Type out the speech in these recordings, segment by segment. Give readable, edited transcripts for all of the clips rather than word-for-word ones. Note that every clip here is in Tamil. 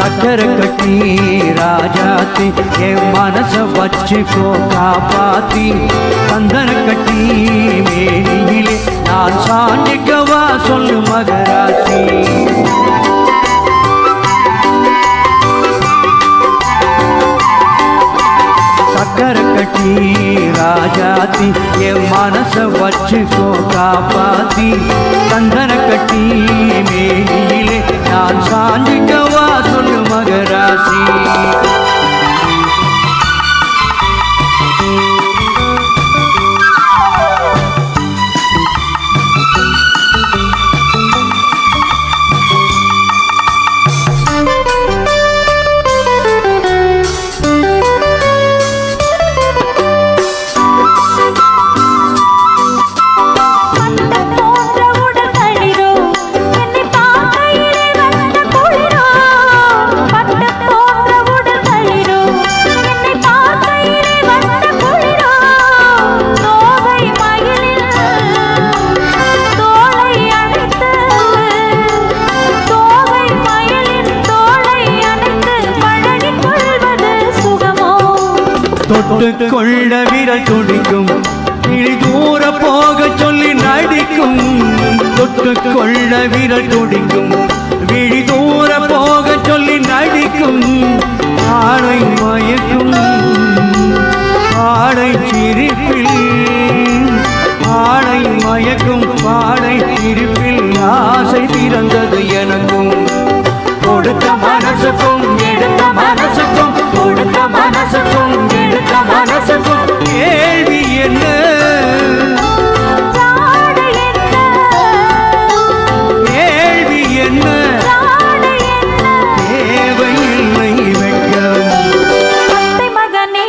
சக்கர கட்டி ராஜாத்தி என் மனச வச்சுக்கோ காப்பாத்தி சந்தன கட்டி மேனியிலே நான் சாஞ்சிக்கவா சொல்லு மகராசி சக்கர கட்டி ராஜாத்தி என் மனச வச்சுக்கோ காப்பாத்தி சந்தன கட்டி மேனியிலே நான் சாஞ்சிக்கவா சொல்லு மகராசி தொட்டு கொள்ள விரல் துடிக்கும் இழி தூர போக சொல்லி நடிக்கும் தொட்டு கொள்ள விரல் துடிக்கும் விழி தூர போக சொல்லி நடிக்கும் ஆடை மயக்கும் ஆடை சிரிப்பில் ஆடை மயக்கும் பாடை சிரிப்பில் ஆசை திறந்தது எனக்கும் கொடுத்த மனசுக்கும் எடுத்த மனசுக்கும் கொடுத்த மனசுக்கும் எடுத்த மனசுக்கும் கேள்வி என்ன கேள்வி என்ன தேவையில்லை வெட்கம் மகனே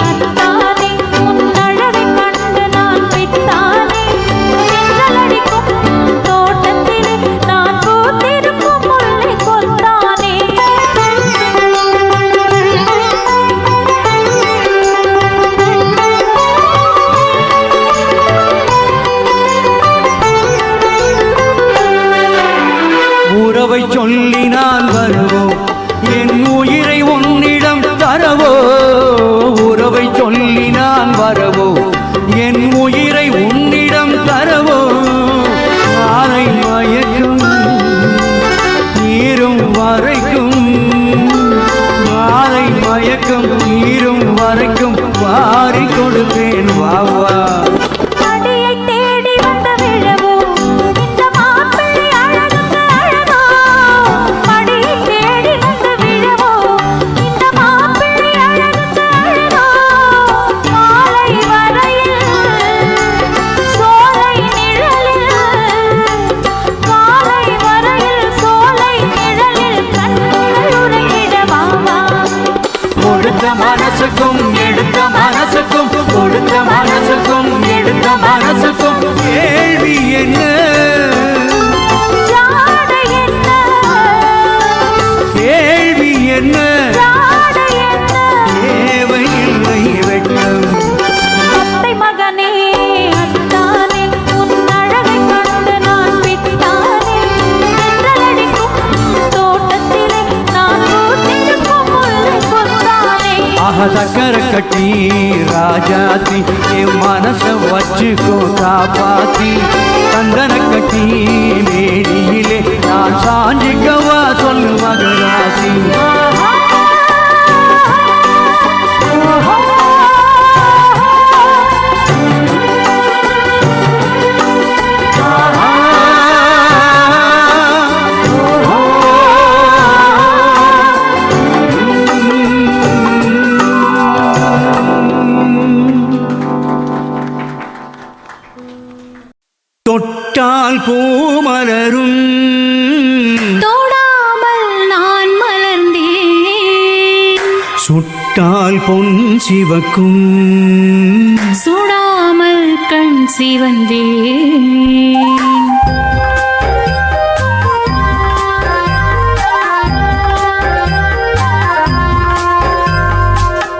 அத்தானே உன் அழகை கண்டு நான் பித்தானே செங்கலடிக்கும் தோட்டத்திலே நான் பூத்திருக்கும் முல்லை கொத்தானே உறவை சொல்லி நான் வருவோ என் உயிரை உன்னிடம் தரவோ உறவை சொல்லி நான் வரவோ என் உயிரை உன்னிடம் தரவோ ஆனை மயக்கும் நீரும் வரைக்கும் ஆனை மயக்கம் நீரும் வரைக்கும் வாரி கொடுப்பேன் வாவா அடியை தேடி வந்த விழவோ இந்த மாப்பிள்ளை அழகுக்கு அழகோ அடியை தேடி வந்த விழவோ இந்த மாப்பிள்ளை அழகுக்கு அழகோ மாலை வரையில் சோலை நிழலில் காலை வரையில் சோலை நிழலில் கண்கள் உறங்கிடவாவா கொடுத்த மனசுக்கும் எடுத்த மனசுக்கும் கொடுத்த மனசுக்கும் எடுத்த மனசுக்கும் கேள்வி என்ன ஜாடை என்ன கேள்வி என்ன ஜாடை என்ன தேவையில்லை வெட்கம் அத்தை மகனே அத்தானே உன் அழகை கண்டு நான் பித்தானே செங்கலடிக்கும் தோட்டத்திலே நான் பூத்திருக்கும் முல்லை கொத்தானே ஆஹா சக்கர கட்டி ராஜாத்தி என் மனச வச்சுக்கோ காப்பாத்தி சந்தன கட்டி மேனியிலே நான் சாஞ்சிக்கவா சொல்லு மகராசி தொட்டால் பூமலரும் தொடாமல் நான் மலர்ந்தேன் சுட்டால் பொன் சிவக்கும் சுடாமல் கண் சிவந்தேன்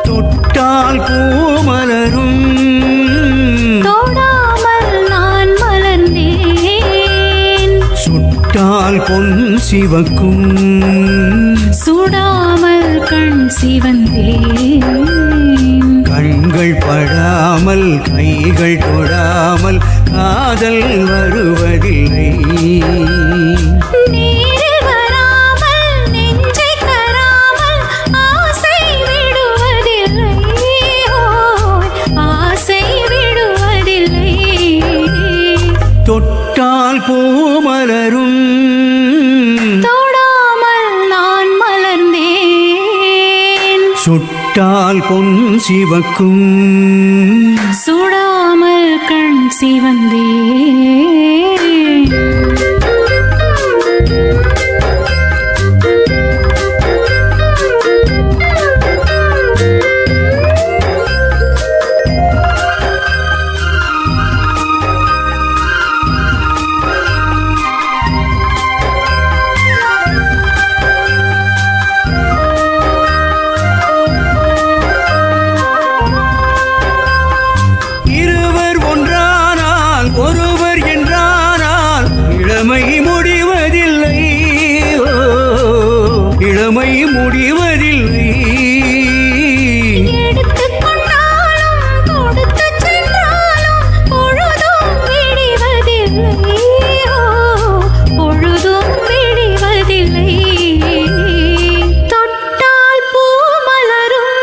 தொட்டால் பூமலரும் தொடாமல் நான் மலர்ந்தேன் சுட்டால் பொன் சிவக்கும் சுட சிவந்தேன் கண்கள் படாமல் கைகள் தொடாமல் காதல் வருவதில்லை நீரில் வராமல் நெஞ்சை தராமல் ஆசை விடுவதில்லை ஓய், ஆசை விடுவதில்லை தொட்டால் பூ மலரும் தொடாமல் நான் மலர்ந்தேன் சுட்டால் பொன் சிவக்கும் சுடாமல் கண் சிவந்தேன் இருவர் ஒன்றானால் ஒருவர் என்றானால் இளமை முடிவதில்லை ஓ, இளமை முடிவதில்லை எடுத்துக் கொண்டாலும் கொடுத்துச் சென்றாலும் பொழுதும் விடிவதில்லை ஓ, பொழுதும் விடிவதில்லை தொட்டால் பூ மலரும்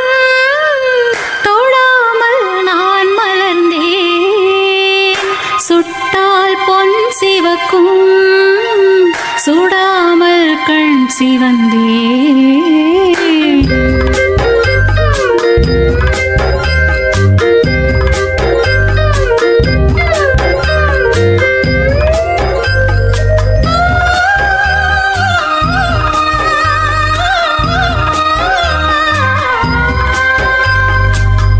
தொடாமல் நான் மலர்ந்தேன் சுட்டால் பொன் சிவக்கும் சுடாமல் கண் சிவந்தேன்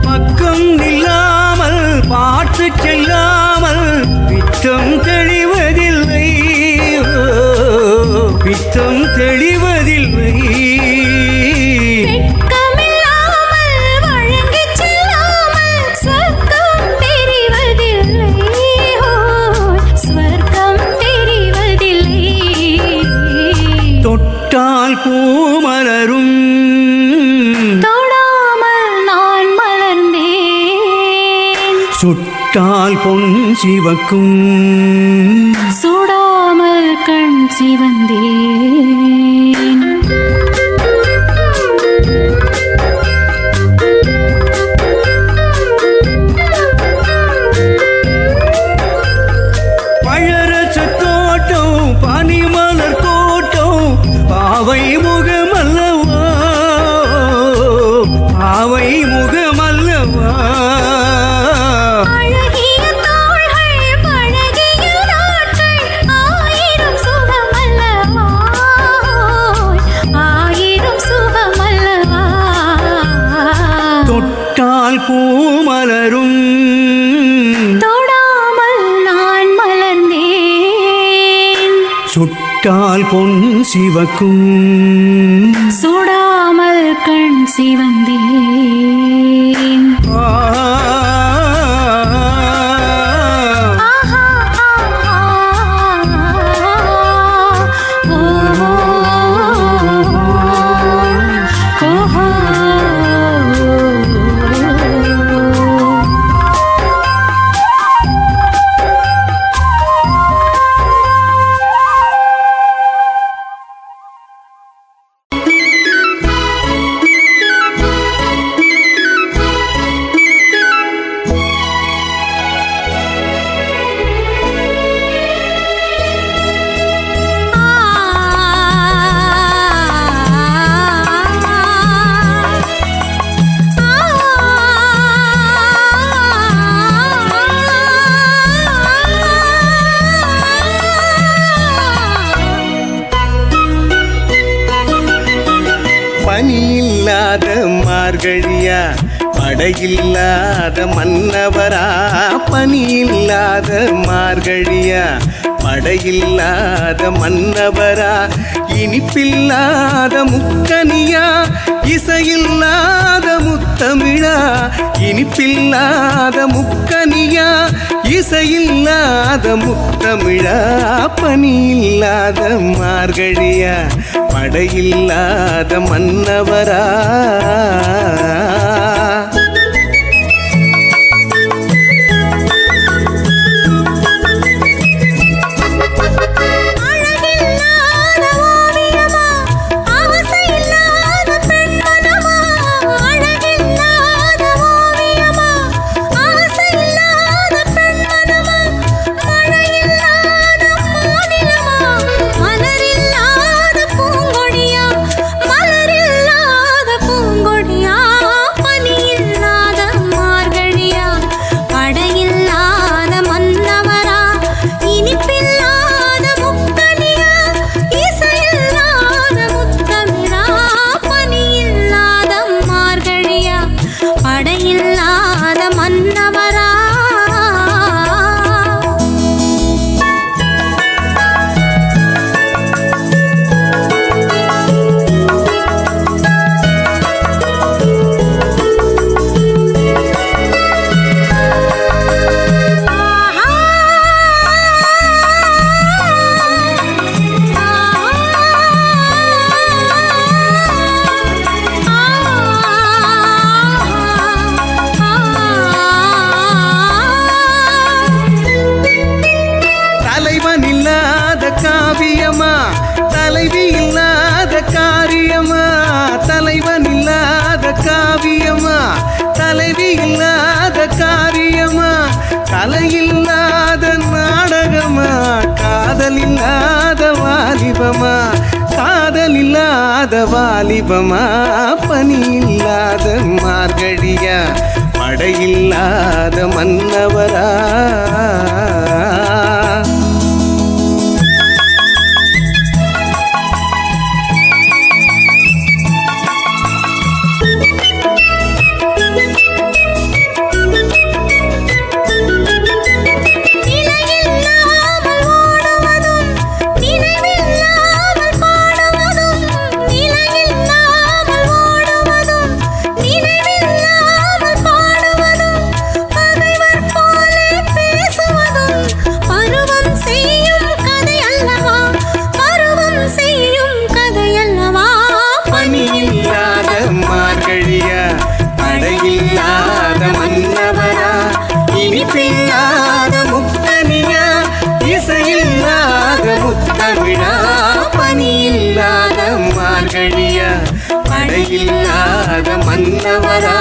பக்கம் நில்லாமல் பார்த்து செல்லாமல் பித்தம் தெளிவதில்லை ஓ, பித்தம் தெளிவதில்லை வெட்கமில்லாமல் வழங்கிச் செல்லாமல் சொர்க்கம் தெரிவதில்லை ஓய், சொர்க்கம் தெரிவதில்லை தொட்டால் பூ மலரும் தொடாமல் நான் மலர்ந்தேன் சுட்டால் பொன் சிவக்கும் சுடாமல் கண் சிவந்தேன் பழரச தோட்டம் பனிமலர் கோட்டம் பாவை முகமல்லவா பாவை முகமல்லவா அழகிய தோள்கள் பழகிய நாட்கள் ஆயிரம் சுகமல்லவா ஆயிரம் சுகமல்லவா தொட்டால் பூ மலரும் தொடாமல் நான் மலர்ந்தேன் சுட்டால் பொன் சிவக்கும் சுடாமல் கண் சிவந்தேன் ஆ, ஆஹா, ஆஹா, ஓ, ஓஹோ. பனியில்லாத மார்கழியா படையில்லாத மன்னவரா பனியில்லாத மார்கழியா படையில்லாத மன்னவரா இனிப்பில்லாத முக்கனியா இசையில்லாத முத்தமிழா இனிப்பில்லாத முக்கனியா இசையில்லாத முத்தமிழா பனியில்லாத மார்கழியா படையில்லாத மன்னவரா காவியமா தலைவி இல்லாத காரியமா கலையில்லாத நாடகமா காதல் இல்லாத வாலிபமா காதல் இல்லாத வாலிபமா பனி இல்லாத மார்கழியா படையில்லாத மன்னவரா படையில்லாத மன்னவரா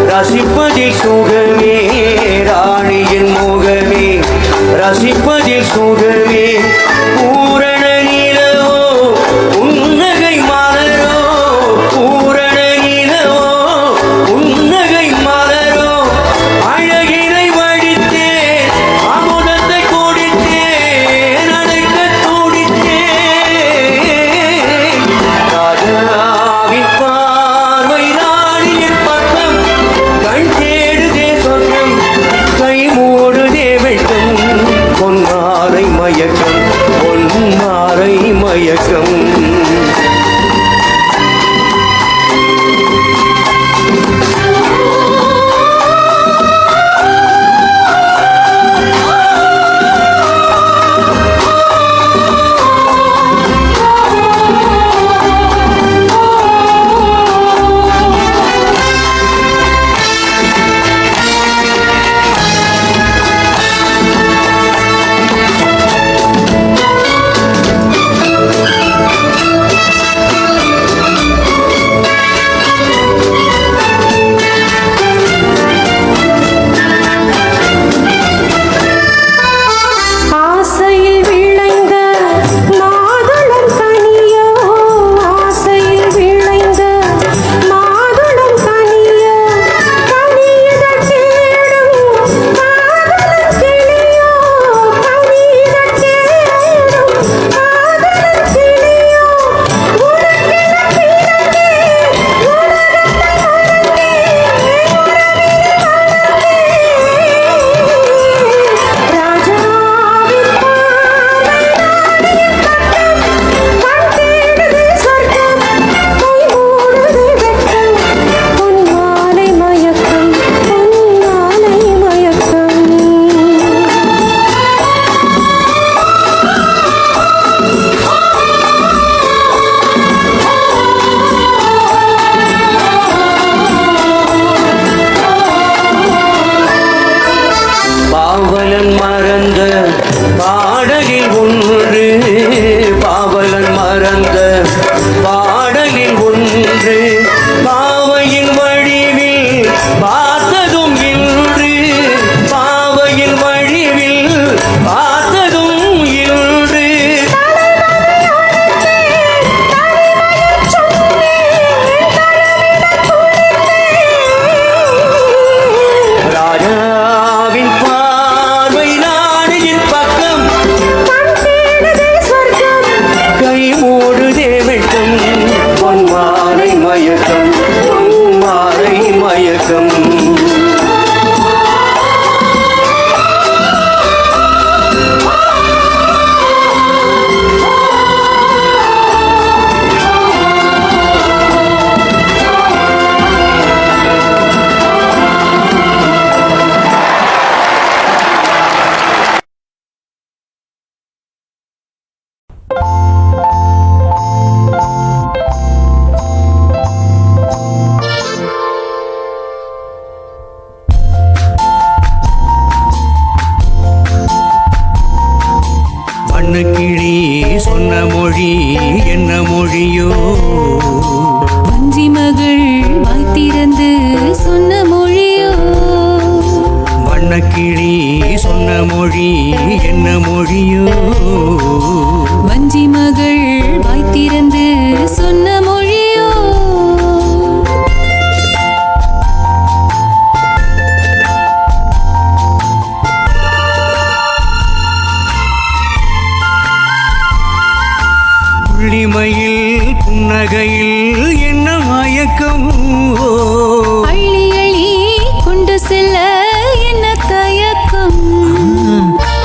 ரசிப்பதில் சுகமே ராணியின் முகமே ரசிப்பதில் சுகமே பூரண நிலவோ உன் மயக்கம் பாவலன் மறந்த பாடலில் ஒன்று பாவலன் மறந்த பாடலில் ஒன்று பாவையின் வடிவில் பார்த்ததும் இன்று பாவையின் வடிவில் பார்த்ததும் இன்று ராஜாவின் கை மூடுதே வெட்கம் பொன்மாலை மயக்கம் பொன்மாலை மயக்கம் வண்ணக்கிளி சொன்ன மொழி என்ன மொழியோ வஞ்சி மகள் வாய் திறந்து சொன்ன மொழியோ வண்ணக்கிளி சொன்ன மொழி என்ன மொழியோ வஞ்சி மகள் வாய் திறந்து சொன்ன மொழியோ புள்ளிமையில் புன்னகையில் என்ன மயக்கம் அள்ளி அள்ளி கொண்டு செல்ல என்ன தயக்கம்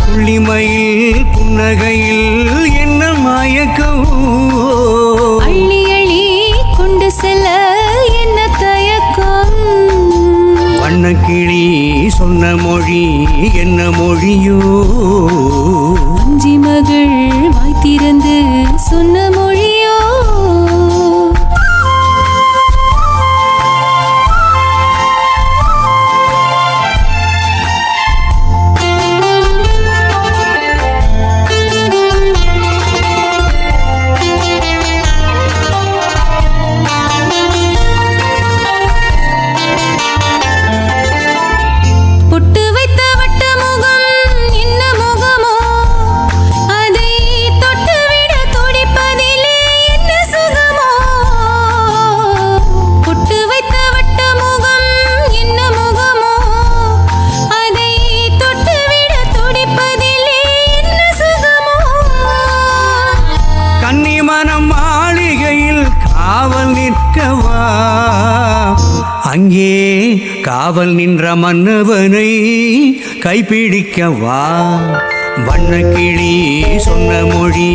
புள்ளிமையில் புன்னகையில் என்ன மயக்கம் அள்ளி அள்ளி கொண்டு செல்ல என்ன தயக்கம் வண்ணக்கிளி சொன்ன மொழி என்ன மொழியோ வஞ்சி மகள் வாய் திறந்து சொன்ன மொழியோ பொட்டு வைத்த வட்ட முகம் என்ன முகமோ அதை தொட்டுவிட துடிப்பதிலே என்ன சுகமோ பொட்டு வைத்த வட்ட முகம் என்ன முகமோ அதை தொட்டுவிட துடிப்பதிலே என்ன சுகமோ கன்னிமனம் மாளிகையில் காவல் நிற்கவா அங்கே காவல் நின்ற மன்னவனை கைப்பிடிக்கவா வண்ணக்கிளி சொன்ன மொழி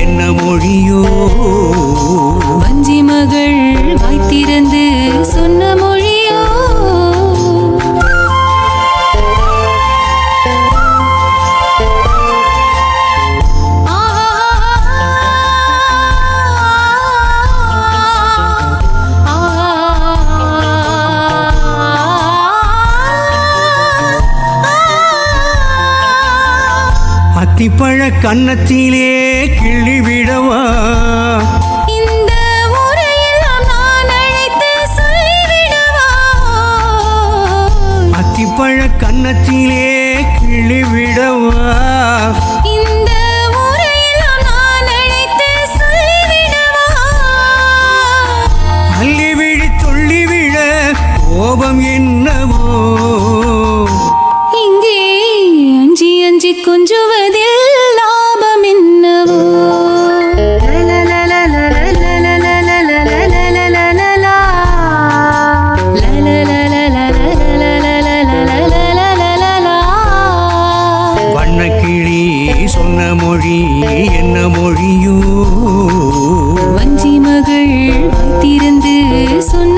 என்ன மொழியோ வஞ்சி மகள் வாய் திறந்து சொன்ன மொழியோ அத்திப்பழ கன்னத்திலே கிள்ளி விடவா இந்த ஊரையெல்லாம் நான் அழைத்து சொல்லிவிடவா அத்திப்பழ கன்னத்திலே கிள்ளி விடவா இந்த ஊரையெல்லாம் நான் அழைத்து சொல்லிவிடவா அள்ளி விழி துள்ளி விழ கோபம் என்னவோ இங்கே அஞ்சி அஞ்சி கொஞ்சுவதில் லாபம் என்னவோ வண்ணக்கிளி சொன்ன மொழி என்ன மொழியோ வஞ்சி மகள் வாய் திறந்து சொன்ன